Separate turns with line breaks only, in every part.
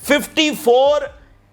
54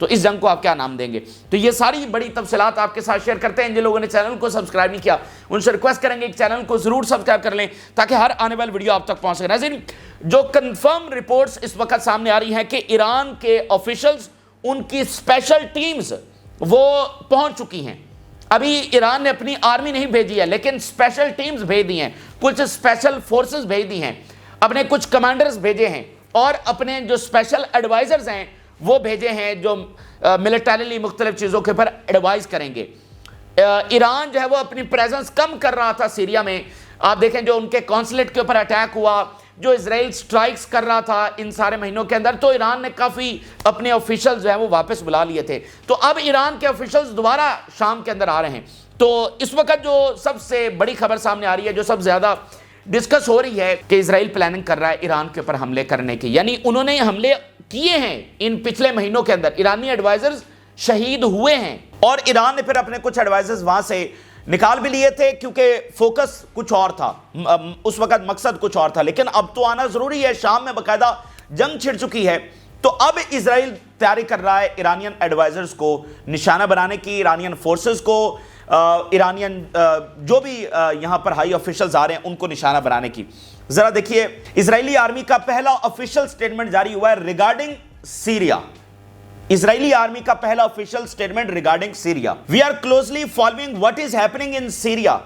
تو اس جنگ کو آپ کیا نام دیں گے؟ تو یہ ساری بڑی تفصیلات آپ کے ساتھ شیئر کرتے ہیں. جن لوگوں نے چینل کو سبسکرائب نہیں کیا ان سے ریکویسٹ کریں گے کہ چینل کو ضرور سبسکرائب کر لیں تاکہ ہر آنے والی ویڈیو آپ تک پہنچ سکے. ناظرین، جو کنفرم رپورٹس اس وقت سامنے آ رہی ہیں کہ ایران کے آفیشلز، ان کی اسپیشل ٹیمز وہ پہنچ چکی ہیں. ابھی ایران نے اپنی آرمی نہیں بھیجی ہے لیکن اسپیشل ٹیمز بھیج دی ہیں، کچھ اسپیشل فورسز بھیج دی ہیں، اپنے کچھ کمانڈرز بھیجے ہیں اور اپنے جو اسپیشل ایڈوائزرز ہیں وہ بھیجے ہیں جو ملٹریلی مختلف چیزوں کے اوپر ایڈوائز کریں گے. ایران جو ہے وہ اپنی پریزنس کم کر رہا تھا سیریا میں. آپ دیکھیں جو ان کے کونسلیٹ کے اوپر اٹیک ہوا، جو اسرائیل سٹرائکس کر رہا تھا ان سارے مہینوں کے اندر، تو ایران نے کافی اپنے آفیشلز جو ہیں وہ واپس بلا لیے تھے. تو اب ایران کے آفیشلز دوبارہ شام کے اندر آ رہے ہیں. تو اس وقت جو سب سے بڑی خبر سامنے آ رہی ہے، جو سب زیادہ ڈسکس ہو رہی ہے، کہ اسرائیل پلاننگ کر رہا ہے ایران کے اوپر حملے کرنے کی. یعنی انہوں نے حملے کیے ہیں ان پچھلے مہینوں کے اندر، ایرانی ایڈوائزرز شہید ہوئے ہیں اور ایران نے پھر اپنے کچھ ایڈوائزرز وہاں سے نکال بھی لیے تھے کیونکہ فوکس کچھ اور تھا، اس وقت مقصد کچھ اور تھا. لیکن اب تو آنا ضروری ہے، شام میں باقاعدہ جنگ چھڑ چکی ہے. تو اب اسرائیل تیاری کر رہا ہے ایرانین ایڈوائزرز کو نشانہ بنانے کی، ایرانین فورسز کو، ایرانین جو بھی یہاں پر ہائی آفیشلز آ رہے ہیں ان کو نشانہ بنانے کی. ذرا دیکھیے، اسرائیلی آرمی کا پہلا آفیشل سٹیٹمنٹ جاری ہوا ہے ریگارڈنگ سیریا. اسرائیلی آرمی کا پہلا official statement regarding Syria. We are closely following what is happening in Syria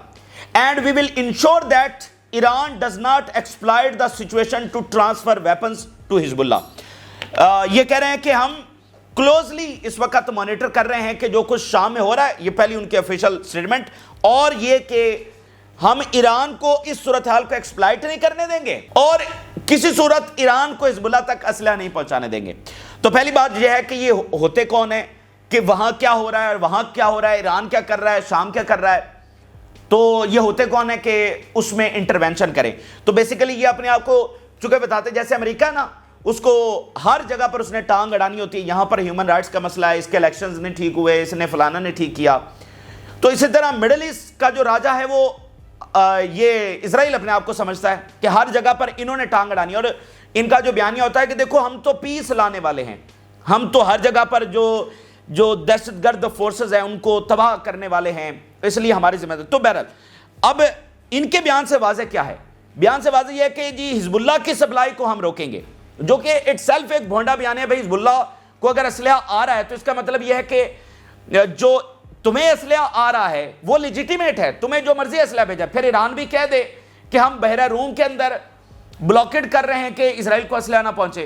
and we will ensure that Iran does not exploit the situation to transfer weapons to Hezbollah. یہ کہہ رہے ہیں کہ ہم closely اس وقت monitor کر رہے ہیں کہ جو کچھ شام میں ہو رہا ہے. یہ پہلی ان کی آفیشل سٹیٹمنٹ، اور یہ کہ ہم ایران کو اس صورتحال کو ایکسپلائٹ نہیں کرنے دیں گے اور کسی صورت ایران کو حزب اللہ تک اسلحہ نہیں پہنچانے دیں گے. تو پہلی بات یہ ہے کہ یہ ہوتے کون ہیں، کہ وہاں کیا ہو رہا ہے اور وہاں کیا ہو رہا ہے، ایران کیا کر رہا ہے، شام کیا کر رہا ہے. تو یہ ہوتے کون ہیں کہ اس میں انٹرونشن کریں. تو بیسیکلی یہ اپنے آپ کو چونکہ بتاتے، جیسے امریکہ نا، اس کو ہر جگہ پر اس نے ٹانگ اڑانی ہوتی ہے. یہاں پر ہیومن رائٹس کا مسئلہ ہے، اس کے الیکشنز نہیں ٹھیک ہوئے، اس نے فلانا نے ٹھیک کیا. تو اسی طرح مڈل ایسٹ کا جو راجہ ہے وہ یہ اسرائیل اپنے آپ کو سمجھتا ہے کہ ہر جگہ پر انہوں نے ٹانگ اڑانی. اور ان کا جو بیانیہ ہوتا ہے کہ دیکھو ہم تو پیس لانے والے ہیں، ہم تو ہر جگہ پر جو دہشت گرد فورسز ہیں ان کو تباہ کرنے والے ہیں، اس لیے ہماری ذمہ داری. تو بہرحال اب ان کے بیان سے واضح کیا ہے؟ بیان سے واضح یہ ہے کہ جی حزب اللہ کی سپلائی کو ہم روکیں گے، جو کہ اٹ سیلف ایک بھونڈا بیان ہے. بھائی حزب اللہ کو اگر اسلحہ آ رہا ہے تو اس کا مطلب یہ ہے کہ جو تمہیں اسلحہ آ رہا ہے وہ لیجیٹیمیٹ ہے، تمہیں جو مرضی اسلحہ بھیجا. پھر ایران بھی کہہ دے کہ ہم بحیرہ روم کے اندر بلاکیڈ کر رہے ہیں کہ اسرائیل کو اسلحہ نہ پہنچے.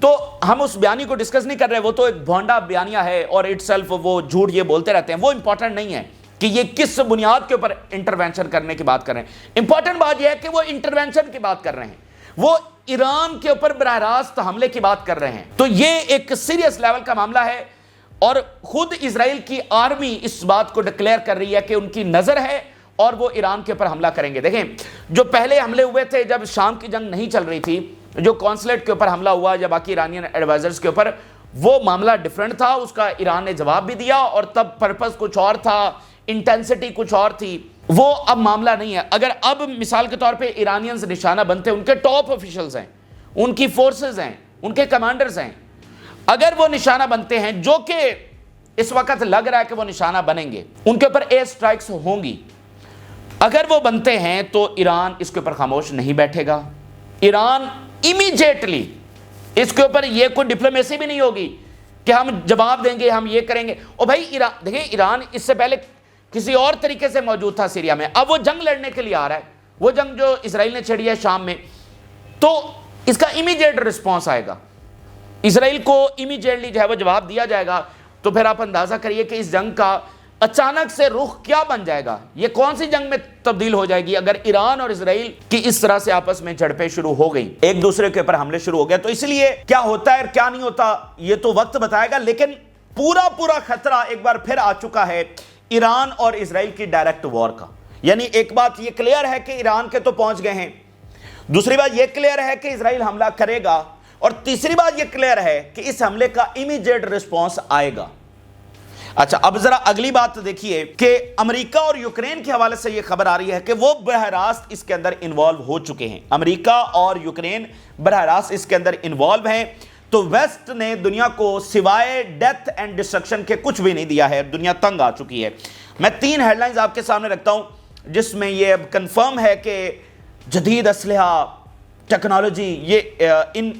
تو ہم اس بیانی کو ڈسکس نہیں کر رہے، وہ تو ایک بھونڈا بیانیہ ہے اور اٹ سیلف وہ جھوٹ یہ بولتے رہتے ہیں. وہ امپورٹنٹ نہیں ہے کہ یہ کس بنیاد کے اوپر انٹرونشن کرنے کی بات کر رہے ہیں. امپورٹنٹ بات یہ ہے کہ وہ انٹرونشن کی بات کر رہے ہیں، وہ ایران کے اوپر براہ راست حملے کی بات کر رہے ہیں. تو یہ ایک سیریس لیول کا معاملہ ہے اور خود اسرائیل کی آرمی اس بات کو ڈکلیئر کر رہی ہے کہ ان کی نظر ہے اور وہ ایران کے اوپر حملہ کریں گے. دیکھیں جو پہلے حملے ہوئے تھے جب شام کی جنگ نہیں چل رہی تھی، جو کونسلیٹ کے اوپر حملہ ہوا یا باقی ایرانین ایڈوائزرز کے اوپر، وہ معاملہ ڈیفرنٹ تھا. اس کا ایران نے جواب بھی دیا اور تب پرپس کچھ اور تھا، انٹینسٹی کچھ اور تھی. وہ اب معاملہ نہیں ہے. اگر اب مثال کے طور پہ ایرانینز نشانہ بنتے، ان کے ٹاپ آفیشلز ہیں، ان کی فورسز ہیں، ان کے کمانڈرز ہیں، اگر وہ نشانہ بنتے ہیں، جو کہ اس وقت لگ رہا ہے کہ وہ نشانہ بنیں گے، ان کے اوپر ایئر سٹرائکس ہوں گی. اگر وہ بنتے ہیں تو ایران اس کے اوپر خاموش نہیں بیٹھے گا. ایران امیجیٹلی اس کے اوپر یہ کوئی ڈپلومیسی بھی نہیں ہوگی کہ ہم جواب دیں گے، ہم یہ کریں گے. اور بھائی ایران دیکھیں، ایران اس سے پہلے کسی اور طریقے سے موجود تھا سیریا میں، اب وہ جنگ لڑنے کے لیے آ رہا ہے. وہ جنگ جو اسرائیل نے چھڑی ہے شام میں، تو اس کا امیجیٹ رسپانس آئے گا، اسرائیل کو امیجیٹلی جو ہے وہ جواب دیا جائے گا. تو پھر آپ اندازہ کریے کہ اس جنگ کا اچانک سے رخ کیا بن جائے گا، یہ کون سی جنگ میں تبدیل ہو جائے گی اگر ایران اور اسرائیل کی اس طرح سے آپس میں جھڑپیں شروع ہو گئیں، ایک دوسرے کے اوپر حملے شروع ہو گئے. تو اس لیے کیا ہوتا ہے اور کیا نہیں ہوتا یہ تو وقت بتائے گا. لیکن پورا خطرہ ایک بار پھر آ چکا ہے ایران اور اسرائیل کی ڈائریکٹ وار کا. یعنی ایک بات یہ کلیئر ہے کہ ایران کے تو پہنچ گئے ہیں، دوسری بات یہ کلیئر ہے کہ اسرائیل حملہ کرے گا، اور تیسری بات یہ کلیئر ہے کہ اس حملے کا امیجیٹ رسپانس آئے گا. اچھا اب ذرا اگلی بات دیکھیے کہ امریکہ اور یوکرین کے حوالے سے یہ خبر آ رہی ہے کہ وہ براہ راست اس کے اندر انوالو ہو چکے ہیں. امریکہ اور یوکرین براہ راست اس کے اندر انوالو ہیں. تو ویسٹ نے دنیا کو سوائے ڈیتھ اینڈ ڈسٹرکشن کے کچھ بھی نہیں دیا ہے. دنیا تنگ آ چکی ہے. میں 3 ہیڈ لائنز آپ کے سامنے رکھتا ہوں جس میں یہ اب کنفرم ہے کہ جدید اسلحہ ٹیکنالوجی یہ ان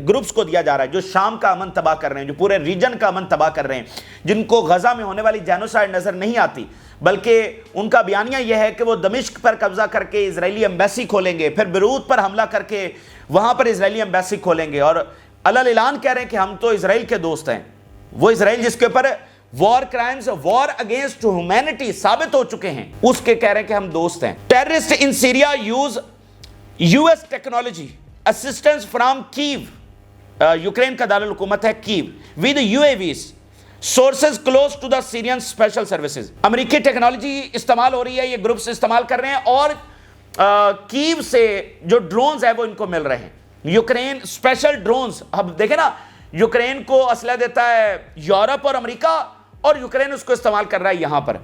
گروپس کو دیا جا رہا ہے جو شام کا امن تباہ کر رہے ہیں, جو پورے ریجن کا امن تباہ کر رہے ہیں, جن کو غزہ میں ہونے والی جینوسائیڈ نظر نہیں آتی, بلکہ ان کا بیانیہ یہ ہے کہ وہ دمشق پر قبضہ کر کے اسرائیلی ایمبیسی کھولیں گے, پھر بیروت پر حملہ کر کے وہاں پر اسرائیلی ایمبیسی کھولیں گے, اور علل اعلان کہہ رہے ہیں کہ ہم تو اسرائیل کے دوست ہیں. وہ اسرائیل جس کے اوپر war crimes, war against humanity ثابت ہو چکے ہیں, اس کے کہہ رہے ہیں کہ ہم دوست ہیں. Terrorists in Syria use US technology assistance from Kyiv, Ukraine کا دارالحکومت ہے Kyiv, with UAVs sources close to the Syrian special services. امریکی ٹیکنالوجی استعمال ہو رہی ہے, یہ گروپس استعمال کر رہے ہیں, اور کیو سے جو ڈرونز ہیں وہ ان کو مل رہے ہیں. یوکرین اسپیشل ڈرونز, اب دیکھیں نا, یوکرین کو اسلحہ دیتا ہے یورپ اور امریکہ, اور یوکرین اس کو استعمال کر رہا ہے یہاں پر.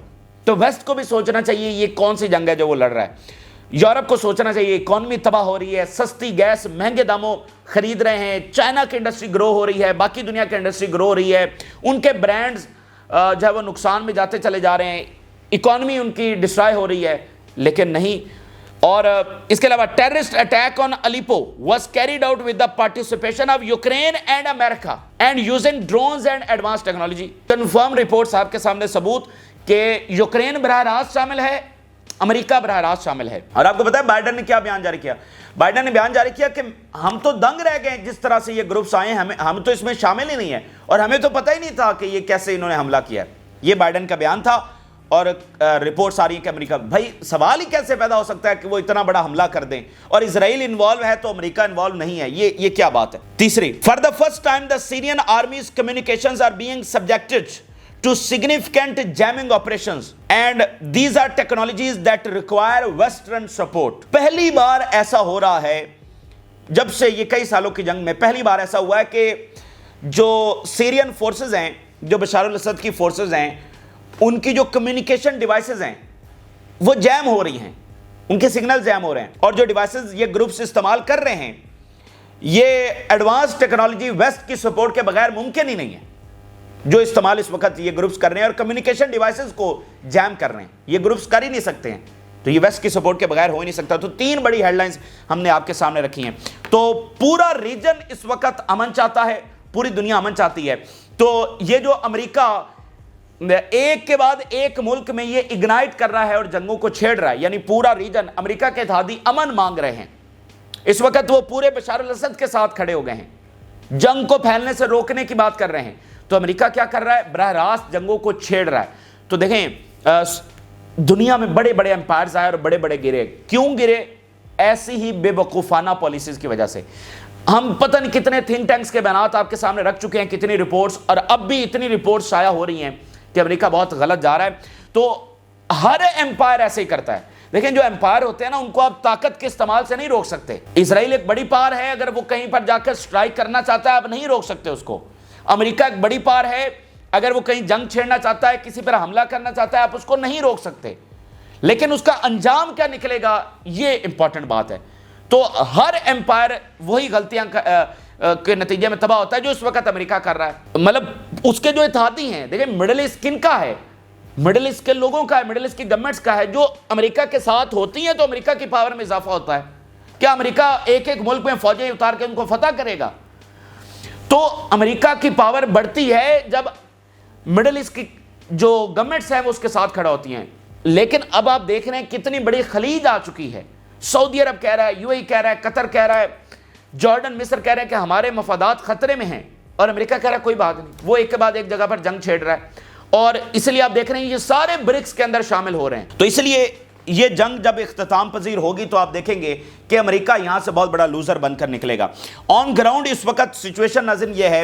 تو ویسٹ کو بھی سوچنا چاہیے یہ کون سی جنگ ہے جو وہ لڑ رہا ہے. یورپ کو سوچنا چاہیے اکانومی تباہ ہو رہی ہے, سستی گیس مہنگے داموں خرید رہے ہیں, چائنا کی انڈسٹری گرو ہو رہی ہے, باقی دنیا کی انڈسٹری گرو ہو رہی ہے, ان کے برانڈز جو ہے وہ نقصان میں جاتے چلے جا رہے ہیں, اکانومی ان کی ڈسٹرائے ہو رہی ہے, لیکن نہیں. اور اس کے علاوہ terrorist attack on Aleppo was carried out with the participation of Ukraine and America and using drones and advance technology. Confirm reports آپ کے سامنے ثبوت کہ یوکرین براہ راست شامل ہے, امریکہ براہ راست شامل ہے. اور آپ کو پتا ہے بائیڈن نے کیا بیان جاری کیا؟ بائیڈن نے بیان جاری کیا کہ ہم تو دنگ رہ گئے جس طرح سے یہ گروپس آئے ہیں, ہم تو اس میں شامل ہی نہیں ہیں, اور ہمیں تو پتہ ہی نہیں تھا کہ یہ کیسے انہوں نے حملہ کیا. یہ بائیڈن کا بیان تھا, اور رپورٹس آ رہی ہے کہ امریکہ, بھائی سوال ہی کیسے پیدا ہو سکتا ہے کہ وہ اتنا بڑا حملہ کر دیں اور اسرائیل انوالو ہے تو امریکہ انوالو نہیں ہے؟ یہ کیا بات ہے؟ تیسری, for the first time the Syrian armies communications are being subjected to significant jamming operations and these are technologies that require western support. پہلی بار ایسا ہو رہا ہے جب سے یہ کئی سالوں کی جنگ میں پہلی بار ایسا ہوا ہے کہ جو سیرین فورسز ہیں, جو بشار الاسد کی فورسز ہیں, ان کی جو کمیونیکیشن ڈیوائسز ہیں وہ جیم ہو رہی ہیں, ان کے سگنل جیم ہو رہے ہیں, اور جو ڈیوائسز یہ گروپس استعمال کر رہے ہیں یہ ایڈوانس ٹیکنالوجی ویسٹ کی سپورٹ کے بغیر ممکن ہی نہیں ہے جو استعمال اس وقت یہ گروپس کر رہے ہیں, اور کمیونیکیشن ڈیوائسز کو جیم کر رہے ہیں. یہ گروپس کر ہی نہیں سکتے ہیں, تو یہ ویسٹ کی سپورٹ کے بغیر ہو ہی نہیں سکتا. تو 3 بڑی ہیڈ لائنز ہم نے آپ کے سامنے رکھی ہیں. تو پورا ریجن اس وقت امن چاہتا ہے, پوری دنیا امن چاہتی ہے. تو یہ جو امریکہ ایک کے بعد ایک ملک میں یہ اگنائٹ کر رہا ہے اور جنگوں کو چھیڑ رہا ہے, یعنی پورا ریجن امریکہ کے اتحادی امن مانگ رہے ہیں. اس وقت وہ پورے بشار الاسد کے ساتھ کھڑے ہو گئے ہیں, جنگ کو پھیلنے سے روکنے کی بات کر رہے ہیں. تو امریکہ کیا کر رہا ہے؟ براہ راست جنگوں کو چھیڑ رہا ہے. تو دیکھیں دنیا میں بڑے بڑے امپائرز آئے اور بڑے بڑے گرے. کیوں گرے؟ ایسی ہی بے وقوفانہ پالیسیز کی وجہ سے. ہم پتہ نہیں کتنے تھنک ٹینکس کے بیانات آپ کے سامنے رکھ چکے ہیں, کتنی رپورٹس, اور اب بھی اتنی رپورٹس شائع ہو رہی ہیں کہ امریکہ بہت غلط جا رہا ہے. تو ہر امپائر ایسے ہی کرتا ہے. لیکن جو امپائر ہوتے ہیں نا, ان کو آپ طاقت کے استعمال سے نہیں روک سکتے. اسرائیل ایک بڑی پار ہے, اگر وہ کہیں پر جا کر سٹرائک کرنا چاہتا ہے آپ نہیں روک سکتے اس کو. امریکہ ایک بڑی پار ہے, اگر وہ کہیں جنگ چھیڑنا چاہتا ہے, کسی پر حملہ کرنا چاہتا ہے, آپ اس کو نہیں روک سکتے. لیکن اس کا انجام کیا نکلے گا یہ امپورٹنٹ بات ہے. تو ہر امپائر وہی غلطیاں کے نتیجے میں تباہ ہوتا ہے جو اس وقت امریکہ کر رہا ہے. مطلب اس کے جو اتحادی ہیں, دیکھیں مڈل ایسٹ کن کا ہے؟ مڈل ایسٹ کے لوگوں کا ہے, مڈل ایسٹ کی گورنمنٹس کا ہے جو امریکہ کے ساتھ ہوتی ہیں. تو امریکہ کی پاور میں اضافہ ہوتا ہے. کیا امریکہ ایک ایک ملک میں فوجیں اتار کے ان کو فتح کرے گا؟ تو امریکہ کی پاور بڑھتی ہے جب مڈل ایسٹ کی جو گورنمنٹس ہیں وہ اس کے ساتھ کھڑا ہوتی ہیں. لیکن اب آپ دیکھ رہے ہیں کتنی بڑی خلیج آ چکی ہے. سعودی عرب کہہ رہا ہے, UAE کہہ رہا ہے, قطر کہہ رہا ہے, جارڈن, مصر کہہ رہے ہیں کہ ہمارے مفادات خطرے میں ہیں, اور امریکہ کہہ رہا ہے کوئی بات نہیں. وہ ایک کے بعد ایک جگہ پر جنگ چھیڑ رہا ہے, اور اس لیے آپ دیکھ رہے ہیں یہ سارے برکس کے اندر شامل ہو رہے ہیں. تو اس لیے یہ جنگ جب اختتام پذیر ہوگی تو آپ دیکھیں گے کہ امریکہ یہاں سے بہت بڑا لوزر بن کر نکلے گا. آن گراؤنڈ اس وقت سچویشن ناظرین یہ ہے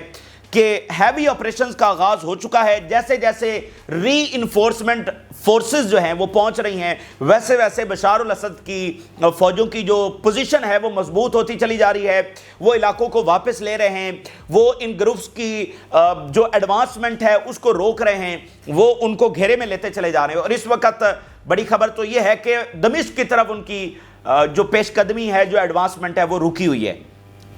کہ ہیوی آپریشنز کا آغاز ہو چکا ہے. جیسے جیسے ری انفورسمنٹ فورسز جو ہیں وہ پہنچ رہی ہیں, ویسے ویسے بشار الاسد کی فوجوں کی جو پوزیشن ہے وہ مضبوط ہوتی چلی جا رہی ہے. وہ علاقوں کو واپس لے رہے ہیں, وہ ان گروپس کی جو ایڈوانسمنٹ ہے اس کو روک رہے ہیں, وہ ان کو گھیرے میں لیتے چلے جا رہے ہیں. اور اس وقت بڑی خبر تو یہ ہے کہ دمشق کی طرف ان کی جو پیش قدمی ہے, جو ایڈوانسمنٹ ہے وہ رکی ہوئی ہے.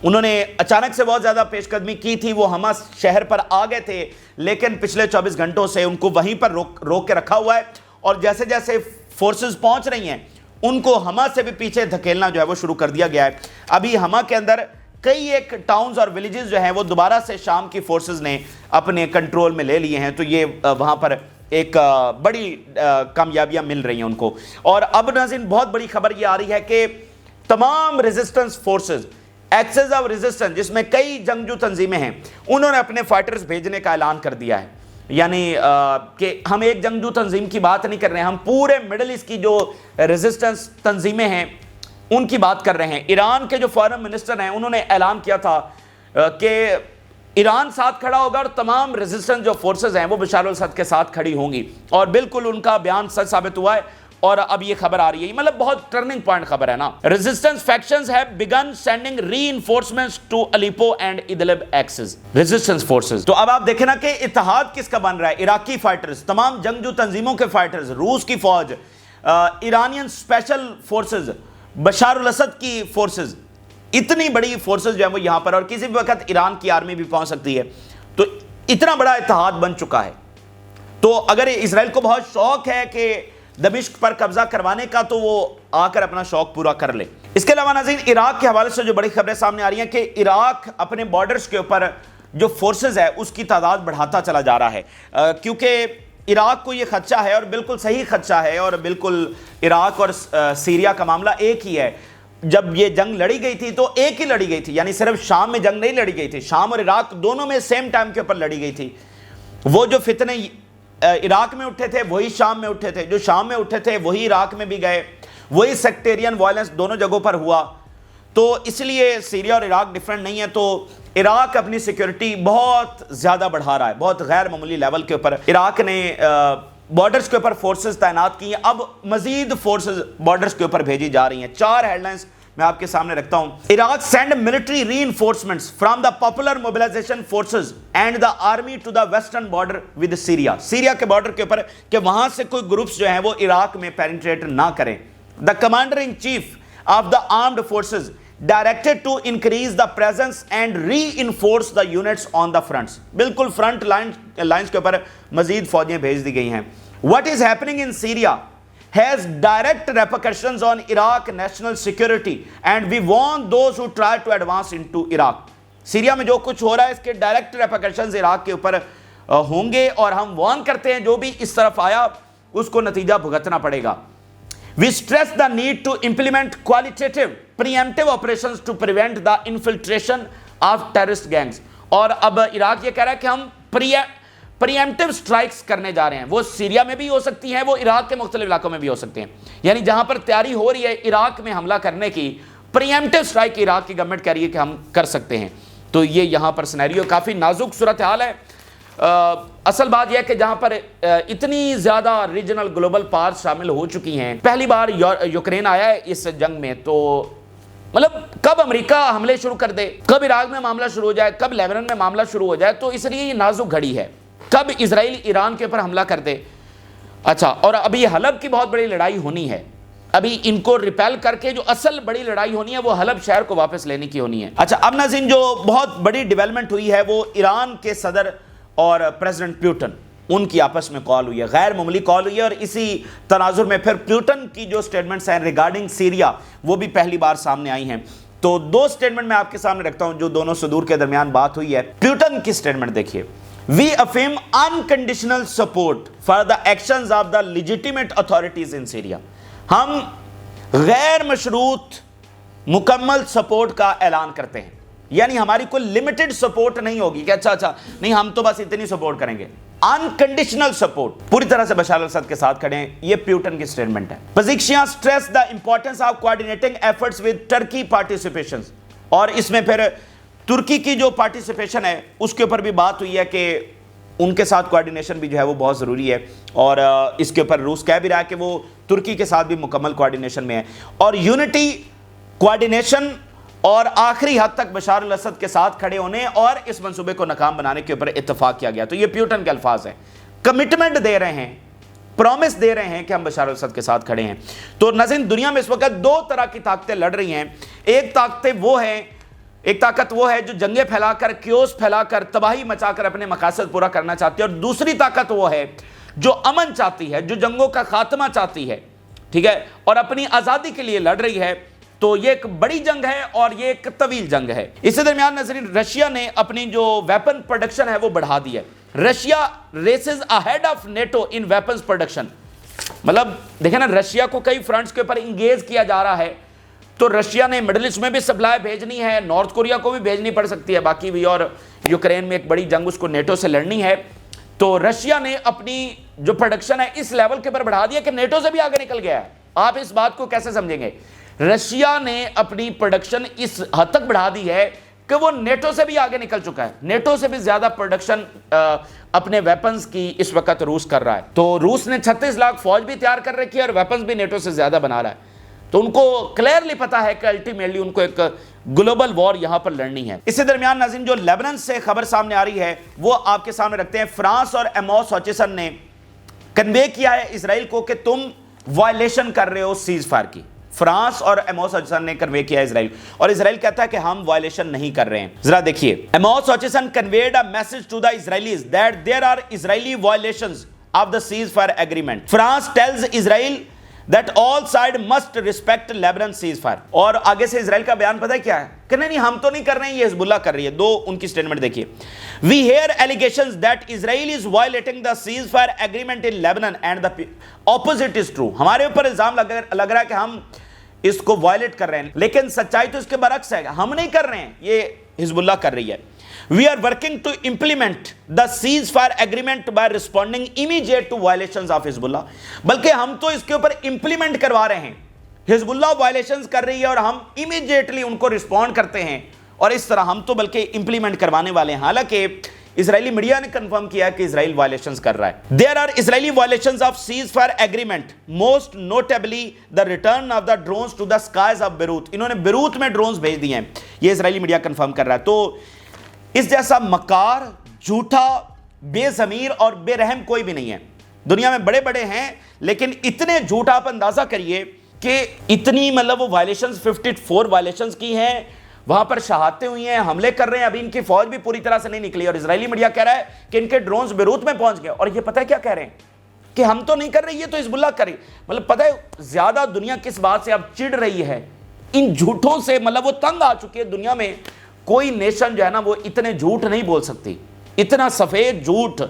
انہوں نے اچانک سے بہت زیادہ پیش قدمی کی تھی، وہ حما شہر پر آ گئے تھے، لیکن پچھلے 24 گھنٹوں سے ان کو وہیں پر روک کے رکھا ہوا ہے، اور جیسے جیسے فورسز پہنچ رہی ہیں ان کو حما سے بھی پیچھے دھکیلنا جو ہے وہ شروع کر دیا گیا ہے۔ ابھی حما کے اندر کئی ایک ٹاؤنز اور ولیجز جو ہیں وہ دوبارہ سے شام کی فورسز نے اپنے کنٹرول میں لے لیے ہیں، تو یہ وہاں پر ایک بڑی کامیابیاں مل رہی ہیں ان کو۔ اور اب ناظرین بہت بڑی خبر یہ آ رہی ہے کہ تمام resistance forces, axis of resistance جس میں کئی جنگجو تنظیمیں ہیں، انہوں نے اپنے فائٹرز بھیجنے کا اعلان کر دیا ہے۔ یعنی کہ ہم ایک جنگجو تنظیم کی بات نہیں کر رہے ہیں، ہم پورے مڈل ایسٹ کی جو ریزسٹنس تنظیمیں ہیں ان کی بات کر رہے ہیں۔ ایران کے جو فارن منسٹر ہیں انہوں نے اعلان کیا تھا کہ ایران ساتھ کھڑا ہوگا اور تمام ریزسٹنس جو فورسز ہیں وہ بشار الاسد کے ساتھ کھڑی ہوں گی، اور بالکل ان کا بیان سچ ثابت ہوا ہے، اور اب یہ خبر آ رہی ہے، مطلب بہت ٹرننگ پوائنٹ خبر ہے نا۔ Resistance factions have begun sending reinforcements to Aleppo and Idlib axes, resistance forces. تو اب آپ دیکھیں نا کہ اتحاد کس کا بن رہا ہے، عراقی فائٹرز، تمام جنگجو تنظیموں کے فائٹرز، روس کی فوج، Iranian special forces, Bashar al Assad کی فورسز، اتنی بڑی فورسز جو ہے وہ یہاں پر، اور کسی بھی وقت ایران کی آرمی بھی پہنچ سکتی ہے، تو اتنا بڑا اتحاد بن چکا ہے۔ تو اگر اسرائیل کو بہت شوق ہے کہ دمشق پر قبضہ کروانے کا، تو وہ آ کر اپنا شوق پورا کر لے۔ اس کے علاوہ ناظرین عراق کے حوالے سے جو بڑی خبریں سامنے آ رہی ہیں کہ عراق اپنے بارڈرز کے اوپر جو فورسز ہے اس کی تعداد بڑھاتا چلا جا رہا ہے، کیونکہ عراق کو یہ خدشہ ہے، اور بالکل صحیح خدشہ ہے، اور بالکل عراق اور سیریا کا معاملہ ایک ہی ہے۔ جب یہ جنگ لڑی گئی تھی تو ایک ہی لڑی گئی تھی، یعنی صرف شام میں جنگ نہیں لڑی گئی تھی، شام اور عراق دونوں میں سیم ٹائم کے اوپر لڑی گئی تھی۔ وہ جو فتنے عراق میں اٹھے تھے وہی شام میں اٹھے تھے، جو شام میں اٹھے تھے وہی عراق میں بھی گئے، وہی سیکٹیرین وائلنس دونوں جگہوں پر ہوا۔ تو اس لیے سیریا اور عراق ڈیفرنٹ نہیں ہے، تو عراق اپنی سیکیورٹی بہت زیادہ بڑھا رہا ہے، بہت غیر معمولی لیول کے اوپر عراق نے بارڈرز کے اوپر فورسز تعینات کی ہیں، اب مزید فورسز بارڈرز کے اوپر بھیجی جا رہی ہیں۔ 4 ہیڈ لائنز میں آپ کے سامنے رکھتا ہوں۔ Iraq send military reinforcements from the popular mobilisation forces and the army to the western border with Syria, Syria کے بارڈر کے اوپر کہ وہاں سے کوئی گروپس جو ہیں وہ عراق میں پینیٹریٹ نہ کریں۔ The commander in chief of the armed forces directed to increase the presence and reinforce the units on the fronts, بالکل فرنٹ لائنز کے اوپر مزید فوجیں بھیج دی گئی ہیں۔ What is happening in Syria has direct repercussions on Iraq national security and we warn those who try to advance into Iraq۔ Syria میں جو کچھ ہو رہا ہے اس کے ڈائریکٹ ریپرکشنز عراق کے اوپر ہوں گے، اور ہم وارن کرتے ہیں جو بھی اس طرف آیا اس کو نتیجہ بھگتنا پڑے گا۔ We stress the need to implement qualitative preemptive operations to prevent the infiltration of terrorist gangs۔ اور اب عراق یہ کہہ رہا ہے کہ ہم پریمپٹیو سٹرائکس کرنے جا رہے ہیں، وہ سیریا میں بھی ہو سکتی ہیں، وہ عراق کے مختلف علاقوں میں بھی ہو سکتے ہیں، یعنی جہاں پر تیاری ہو رہی ہے عراق میں حملہ کرنے کی، پریمپٹیو سٹرائک عراق کی گورنمنٹ کہہ رہی ہے کہ ہم کر سکتے ہیں۔ تو یہ یہاں پر سینیریو کافی نازک صورتحال ہے۔ اصل بات یہ ہے کہ جہاں پر اتنی زیادہ ریجنل گلوبل پاورز شامل ہو چکی ہیں، پہلی بار یوکرین آیا ہے اس جنگ میں، تو مطلب کب امریکہ حملے شروع کر دے، کب عراق میں معاملہ شروع ہو جائے، کب لیبنان میں معاملہ شروع ہو جائے، تو اس لیے یہ نازک گھڑی ہے، کب اسرائیل ایران کے اوپر حملہ کر دے۔ اچھا، اور ابھی یہ حلب کی بہت بڑی لڑائی ہونی ہے، ابھی ان کو ریپیل کر کے جو اصل بڑی لڑائی ہونی ہے وہ حلب شہر کو واپس لینے کی ہونی ہے۔ اچھا، اب ناظرین جو بہت بڑی ڈیولپمنٹ ہوئی ہے وہ ایران کے صدر اور پریزیڈنٹ پیوٹن، ان کی آپس میں کال ہوئی ہے، غیر معمولی کال ہوئی ہے، اور اسی تناظر میں پھر پیوٹن کی جو سٹیٹمنٹس ہیں ریگارڈنگ سیریا وہ بھی پہلی بار سامنے آئی ہیں۔ تو 2 سٹیٹمنٹ میں آپ کے سامنے رکھتا ہوں جو دونوں صدور کے درمیان بات ہوئی ہے۔ پیوٹن کی سٹیٹمنٹ دیکھیے، We affirm unconditional support for the actions of the legitimate authorities in Syria۔ ہم غیر مشروط مکمل سپورٹ کا اعلان کرتے ہیں، یعنی ہماری کوئی لمیٹڈ سپورٹ نہیں ہوگی کہ اچھا نہیں ہم تو بس اتنی سپورٹ کریں گے، انکنڈیشنل سپورٹ، پوری طرح سے بشار الاسد کے ساتھ کھڑے ہیں۔ یہ پیوٹن کی سٹیٹمنٹ ہے۔ پزیشیاں stress the importance of coordinating efforts with Turkey participation، اور اس میں پھر ترکی کی جو پارٹیسپیشن ہے اس کے اوپر بھی بات ہوئی ہے کہ ان کے ساتھ کوارڈینیشن بھی جو ہے وہ بہت ضروری ہے، اور اس کے اوپر روس کہہ بھی رہا ہے کہ وہ ترکی کے ساتھ بھی مکمل کوارڈینیشن میں ہے، اور یونٹی، کوارڈینیشن اور آخری حد تک بشار الاسد کے ساتھ کھڑے ہونے اور اس منصوبے کو ناکام بنانے کے اوپر اتفاق کیا گیا۔ تو یہ پیوٹن کے الفاظ ہیں، کمٹمنٹ دے رہے ہیں، پرومس دے رہے ہیں کہ ہم بشار الاسد کے ساتھ کھڑے ہیں۔ تو ناظرین دنیا میں اس وقت 2 طرح کی طاقتیں لڑ رہی ہیں، ایک طاقتیں وہ ہیں ایک طاقت وہ ہے جو جنگیں پھیلا کر، کیوس پھیلا کر، تباہی مچا کر اپنے مقاصد پورا کرنا چاہتی ہے، اور دوسری طاقت وہ ہے جو امن چاہتی ہے، جو جنگوں کا خاتمہ چاہتی ہے، ٹھیک ہے، اور اپنی آزادی کے لیے لڑ رہی ہے۔ تو یہ ایک بڑی جنگ ہے اور یہ ایک طویل جنگ ہے۔ اسی درمیان ناظرین، رشیا نے اپنی جو ویپن پروڈکشن ہے وہ بڑھا دی ہے۔ Russia races ahead of NATO in weapons production, مطلب دیکھیں نا، رشیا کو کئی فرنٹس کے اوپر انگیز کیا جا رہا ہے، تو رشیا نے مڈل ایسٹ میں بھی سپلائی بھیجنی ہے، نارتھ کوریا کو بھی بھیجنی پڑ سکتی ہے باقی بھی، اور یوکرین میں ایک بڑی جنگ اس کو نیٹو سے لڑنی ہے۔ تو رشیا نے اپنی جو پروڈکشن ہے اس لیول کے اوپر بڑھا دیا کہ نیٹو سے بھی آگے نکل گیا ہے۔ آپ اس بات کو کیسے سمجھیں گے؟ رشیا نے اپنی پروڈکشن اس حد تک بڑھا دی ہے کہ وہ نیٹو سے بھی آگے نکل چکا ہے، نیٹو سے بھی زیادہ پروڈکشن اپنے ویپنز کی اس وقت روس کر رہا ہے۔ تو روس نے 36 لاکھ فوج بھی تیار کر رکھی ہے اور ویپنز بھی نیٹو سے زیادہ بنا رہا ہے۔ تو ان کو کلیئرلی پتا ہے کہ الٹیمیٹلی ان کو ایک گلوبل وار یہاں پر لڑنی ہے۔ اسی درمیان ناظرین، جو لیبنان سے خبر سامنے آ رہی ہے وہ آپ کے سامنے رکھتے ہیں۔ فرانس اور ایموس ہوچسن نے کنوے کیا ہے اسرائیل کو کہ تم وائلیشن کر رہے ہو سیز فائر کی۔ فرانس اور ایموس ہوچسن نے کنوے کیا اسرائیل، اور اسرائیل کہتا ہے کہ ہم وائلیشن نہیں کر رہے ہیں۔ ذرا دیکھیے، Amos ہوچسن conveyed a message to the Israelis that there are Israeli violations of the ceasefire agreement. France tells Israel that all sides must respect Lebanon ceasefire. اور آگے سے اسرائیل کا بیان پتہ ہے کیا ہے کہ نہیں ہم تو نہیں کر رہے ہیں، یہ حزب اللہ کر رہی ہے۔ دو ان کی سٹیٹمنٹ دیکھیے۔ We hear allegations that Israel is violating the ceasefire agreement in Lebanon and the opposite is true. ہمارے اوپر الزام لگ رہا ہے کہ ہم اس کو وائلیٹ کر رہے ہیں، لیکن سچائی تو اس کے برعکس ہے، ہم نہیں کر رہے ہیں، یہ حزب اللہ کر رہی ہے۔ We are working to implement the ceasefire agreement by responding immediate to violations of حزب اللہ، بلکہ ہم تو اس کے اوپر امپلیمنٹ کروا رہے ہیں۔ حزب اللہ وائلیشنز کر رہی ہے اور ہم امیڈیٹلی ان کو رسپونڈ کرتے ہیں، اور اس طرح ہم تو بلکہ امپلیمنٹ کروانے والے ہیں۔ حالانکہ اسرائیلی میڈیا نے کنفرم کیا کہ اسرائیل وائلیشنز کر رہا ہے۔ There are Israeli violations of ceasefire agreement, most notably the return of the drones to the skies of Beirut. انہوں نے بیروت میں ڈرونز بھیج دیے ہیں، یہ اسرائیلی میڈیا کنفرم کر رہا ہے۔ تو اس جیسا مکار، جھوٹا، بے ضمیر اور بے رحم کوئی بھی نہیں ہے دنیا میں۔ بڑے بڑے ہیں لیکن اتنے جھوٹ آپ اندازہ کریے کہ اتنی مطلب وہ وائلیشنز 54 وائلیشنز کی ہیں، وہاں پر شہادتیں ہوئی ہیں، حملے کر رہے ہیں، ابھی ان کی فوج بھی پوری طرح سے نہیں نکلی، اور اسرائیلی میڈیا کہہ رہا ہے کہ ان کے ڈرونز بیروت میں پہنچ گئے، اور یہ پتہ ہے کیا کہہ رہے ہیں کہ ہم تو نہیں کر رہے، یہ تو حزب اللہ کر رہی۔ مطلب پتہ ہے زیادہ دنیا کس بات سے اب چڑ رہی ہے؟ ان جھوٹوں سے، مطلب وہ تنگ آ چکی ہے دنیا میں۔ کوئی نیشن جو ہے نا وہ اتنے جھوٹ نہیں بول سکتی، اتنا سفید جھوٹ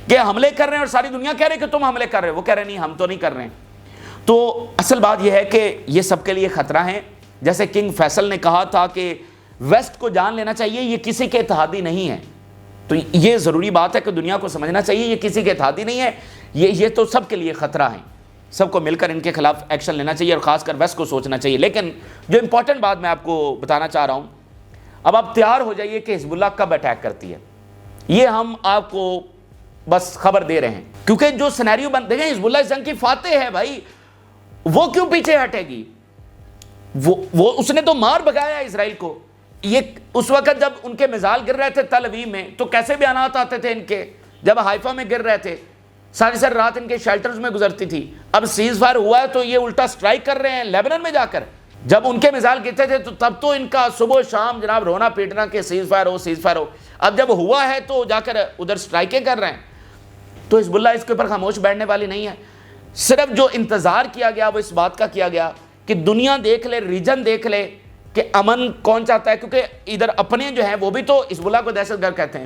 کہ حملے کر رہے ہیں اور ساری دنیا کہہ رہے کہ تم حملے کر رہے ہو، وہ کہہ رہے نہیں ہم تو نہیں کر رہے ہیں۔ تو اصل بات یہ ہے کہ یہ سب کے لیے خطرہ ہے۔ جیسے کنگ فیصل نے کہا تھا کہ ویسٹ کو جان لینا چاہیے، یہ کسی کے اتحادی نہیں ہے۔ تو یہ ضروری بات ہے کہ دنیا کو سمجھنا چاہیے یہ کسی کے اتحادی نہیں ہے، یہ تو سب کے لیے خطرہ ہے، سب کو مل کر ان کے خلاف ایکشن لینا چاہیے، اور خاص کر ویسٹ کو سوچنا چاہیے۔ لیکن جو امپورٹنٹ بات میں آپ کو بتانا چاہ رہا ہوں، اب آپ تیار ہو جائیے کہ حزب اللہ کب اٹیک کرتی ہے، یہ ہم آپ کو بس خبر دے رہے ہیں، کیونکہ جو سینیریو بن دیکھیں، حزب اللہ اس جنگ کی فاتح ہے بھائی، وہ کیوں پیچھے ہٹے گی؟ وہ اس نے تو مار بھگایا اسرائیل کو۔ یہ اس وقت جب ان کے میزائل گر رہے تھے تل اویو میں تو کیسے بیانات آتے تھے ان کے، جب حائفہ میں گر رہے تھے ساری رات ان کے شیلٹرز میں گزرتی تھی۔ اب سیز فائر ہوا ہے تو یہ الٹا سٹرائک کر رہے ہیں لیبنان میں جا کر۔ جب ان کے میزائل گرتے تھے تو تب تو ان کا صبح و شام جناب رونا پیٹنا کہ cease fire who cease fire ہو، اب جب ہوا ہے تو جا کر ادھر سٹرائکیں کر رہے ہیں۔ تو حزب اللہ اس کے اوپر خاموش بیٹھنے والی نہیں ہے۔ صرف جو انتظار کیا گیا وہ اس بات کا کیا گیا کہ دنیا دیکھ لے، ریجن دیکھ لے کہ امن کون چاہتا ہے، کیونکہ ادھر اپنے جو ہیں وہ بھی تو حزب اللہ کو دہشت گرد کہتے ہیں۔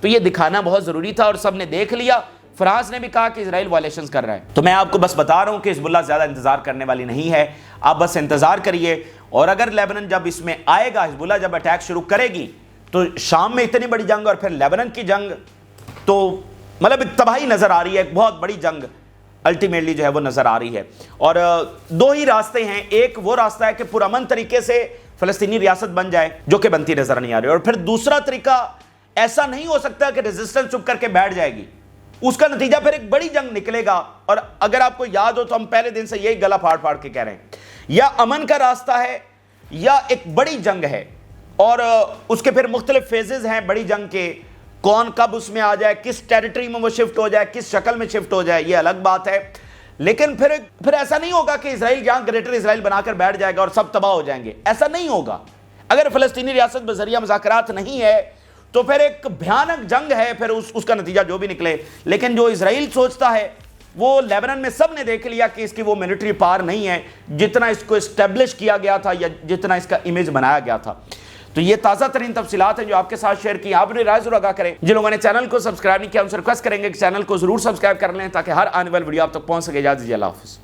تو یہ دکھانا بہت ضروری تھا اور سب نے دیکھ لیا۔ فرانس نے بھی کہا کہ اسرائیل وائلیشنز کر رہا ہے۔ تو میں آپ کو بس بتا رہا ہوں کہ حزب اللہ زیادہ انتظار کرنے والی نہیں ہے، آپ بس انتظار کریے، اور اگر لیبنان جب اس میں آئے گا، حزب اللہ جب اٹیک شروع کرے گی تو شام میں اتنی بڑی جنگ اور پھر لیبنان کی جنگ، تو مطلب تباہی نظر آ رہی ہے، ایک بہت بڑی جنگ الٹیمیٹلی جو ہے وہ نظر آ رہی ہے۔ اور دو ہی راستے ہیں، ایک وہ راستہ ہے کہ پرامن طریقے سے فلسطینی ریاست بن جائے جو کہ بنتی نظر نہیں آ رہی، اور پھر دوسرا طریقہ ایسا نہیں ہو سکتا کہ ریزسٹنس چپ کر کے بیٹھ جائے گی، اس کا نتیجہ پھر ایک بڑی جنگ نکلے گا۔ اور اگر آپ کو یاد ہو تو ہم پہلے دن سے یہی گلا پھاڑ پھاڑ کے کہہ رہے ہیں، یا امن کا راستہ ہے یا ایک بڑی جنگ ہے، اور اس کے پھر مختلف فیزز ہیں بڑی جنگ کے، کون کب اس میں آ جائے، کس ٹیریٹری میں وہ شفٹ ہو جائے، کس شکل میں شفٹ ہو جائے، یہ الگ بات ہے۔ لیکن پھر ایسا نہیں ہوگا کہ اسرائیل یہاں گریٹر اسرائیل بنا کر بیٹھ جائے گا اور سب تباہ ہو جائیں گے، ایسا نہیں ہوگا۔ اگر فلسطینی ریاست بذریعہ مذاکرات نہیں ہے تو پھر ایک بھیانک جنگ ہے، پھر اس کا نتیجہ جو بھی نکلے. لیکن جو اسرائیل سوچتا ہے وہ لیبنان میں سب نے دیکھ لیا کہ اس کی وہ ملٹری پاور نہیں ہے جتنا اس کو اسٹیبلش کیا گیا تھا یا جتنا اس کا امیج بنایا گیا تھا. تو یہ تازہ ترین تفصیلات ہیں جو آپ کے ساتھ شیئر کی. آپ نے رائے ضرور آگاہ کریں. جن لوگوں نے چینل کو سبسکرائب نہیں کیا ان سے ریکویسٹ کریں گے کہ چینل کو ضرور سبسکرائب کر لیں تاکہ ہر آنے والی ویڈیو آپ تک پہنچ سکے. اجازت دیجیے، اللہ حافظ.